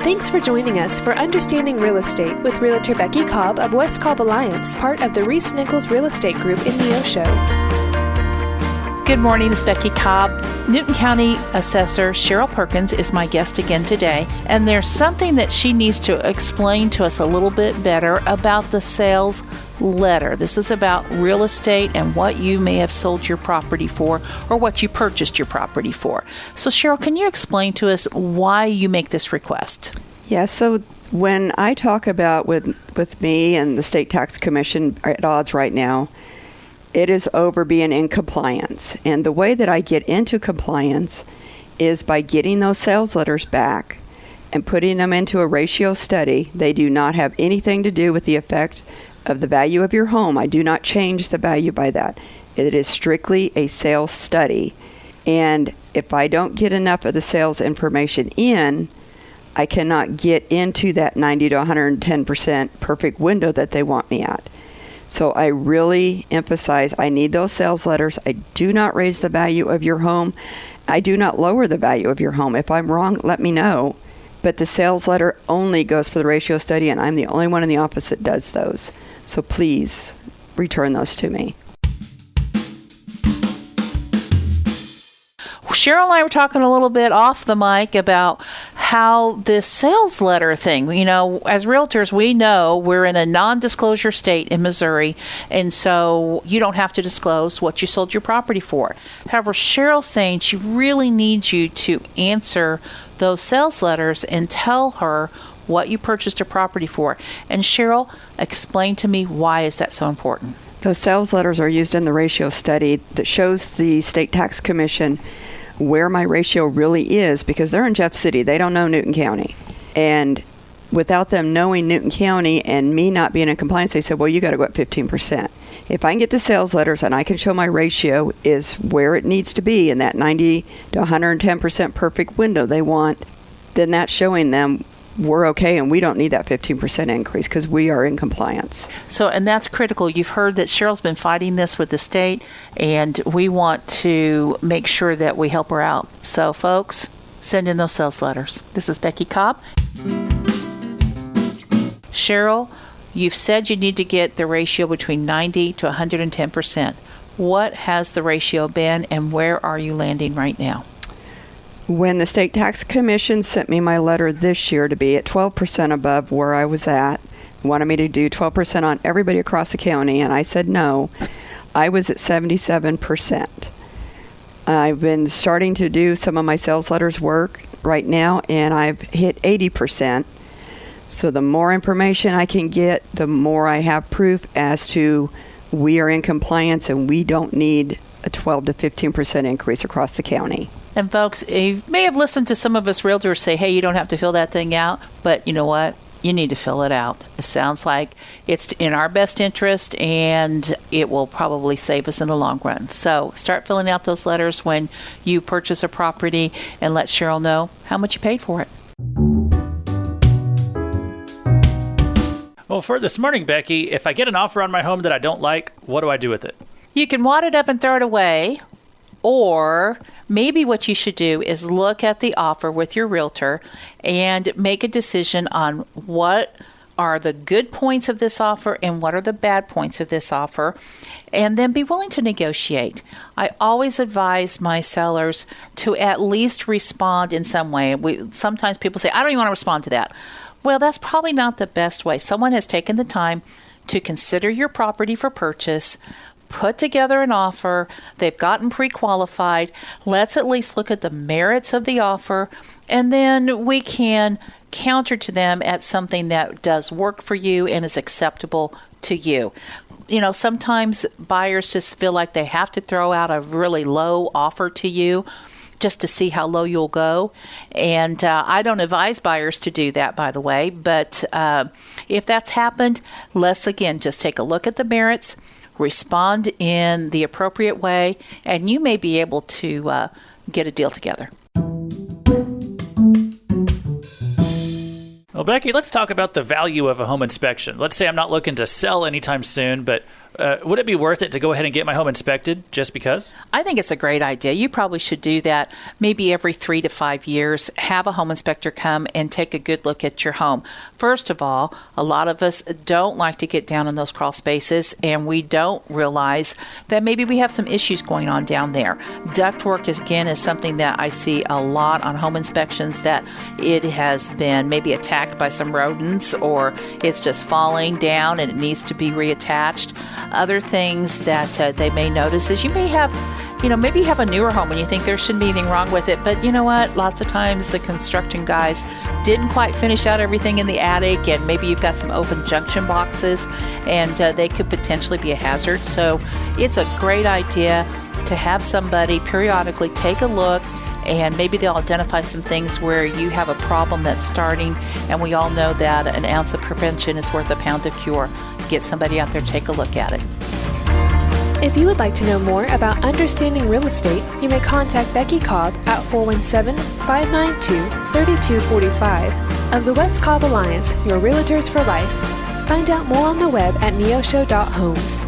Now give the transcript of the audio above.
Thanks for joining us for Understanding Real Estate with Realtor Becky Cobb of West Cobb Alliance, part of the ReeceNichols Real Estate Group in Neosho. Good morning, it's Becky Cobb. Newton County Assessor Cheryl Perkins is my guest again today, and there's something that she needs to explain to us a little bit better about the sales letter. This is about real estate and what you may have sold your property for or what you purchased your property for. So Cheryl, can you explain to us why you make this request? Yeah, so when I talk about with me and the State Tax Commission are at odds right now, it is over being in compliance. And the way that I get into compliance is by getting those sales letters back and putting them into a ratio study. They do not have anything to do with the effect of the value of your home. I do not change the value by that. It is strictly a sales study. And if I don't get enough of the sales information in, I cannot get into that 90 to 110% perfect window that they want me at. So I really emphasize I need those sales letters. I do not raise the value of your home. I do not lower the value of your home. If I'm wrong, let me know. But the sales letter only goes for the ratio study, and I'm the only one in the office that does those. So please return those to me. Cheryl and I were talking a little bit off the mic about how this sales letter thing, you know, as realtors, we know we're in a non-disclosure state in Missouri, and so you don't have to disclose what you sold your property for. However, Cheryl's saying she really needs you to answer those sales letters and tell her what you purchased a property for. And Cheryl, explain to me, why is that so important? Those sales letters are used in the ratio study that shows the State Tax Commission where my ratio really is, because they're in Jeff City. They don't know Newton County. And without them knowing Newton County and me not being in compliance, they said, well, you got to go up 15%. If I can get the sales letters and I can show my ratio is where it needs to be in that 90 to 110% perfect window they want, then that's showing them we're okay and we don't need that 15% increase because we are in compliance. So, and that's critical. You've heard that Cheryl's been fighting this with the state, and we want to make sure that we help her out. So, folks, send in those sales letters. This is Becky Cobb. Cheryl, you've said you need to get the ratio between 90 to 110%. What has the ratio been, and where are you landing right now? When the State Tax Commission sent me my letter this year to be at 12% above where I was at, wanted me to do 12% on everybody across the county, and I said no. I was at 77%. I've been starting to do some of my sales letters work right now, and I've hit 80%. So the more information I can get, the more I have proof as to we are in compliance and we don't need a 12 to 15% increase across the county. And folks, you may have listened to some of us realtors say, hey, you don't have to fill that thing out, but you know what? You need to fill it out. It sounds like it's in our best interest, and it will probably save us in the long run. So start filling out those letters when you purchase a property and let Cheryl know how much you paid for it. Well, for this morning, Becky, if I get an offer on my home that I don't like, what do I do with it? You can wad it up and throw it away, or maybe what you should do is look at the offer with your realtor and make a decision on what are the good points of this offer and what are the bad points of this offer, and then be willing to negotiate. I always advise my sellers to at least respond in some way. Sometimes people say, I don't even want to respond to that. Well, that's probably not the best way. Someone has taken the time to consider your property for purchase, put together an offer, they've gotten pre-qualified. Let's at least look at the merits of the offer, and then we can counter to them at something that does work for you and is acceptable to you. You know, sometimes buyers just feel like they have to throw out a really low offer to you just to see how low you'll go. And I don't advise buyers to do that, by the way. But if that's happened, let's, again, just take a look at the merits, respond in the appropriate way, and you may be able to get a deal together. Well, Becky, let's talk about the value of a home inspection. Let's say I'm not looking to sell anytime soon, but would it be worth it to go ahead and get my home inspected just because? I think it's a great idea. You probably should do that maybe every 3 to 5 years. Have a home inspector come and take a good look at your home. First of all, a lot of us don't like to get down in those crawl spaces, and we don't realize that maybe we have some issues going on down there. Ductwork is something that I see a lot on home inspections, that it has been maybe attacked by some rodents, or it's just falling down and it needs to be reattached. Other things that they may notice is you may have, maybe you have a newer home and you think there shouldn't be anything wrong with it, but you know what? Lots of times the construction guys didn't quite finish out everything in the attic, and maybe you've got some open junction boxes, and they could potentially be a hazard. So it's a great idea to have somebody periodically take a look, and maybe they'll identify some things where you have a problem that's starting, and we all know that an ounce of prevention is worth a pound of cure. Get somebody out there to take a look at it. If you would like to know more about understanding real estate, you may contact Becky Cobb at 417-592-3245 of the West Cobb Alliance, your Realtors for Life. Find out more on the web at neosho.homes.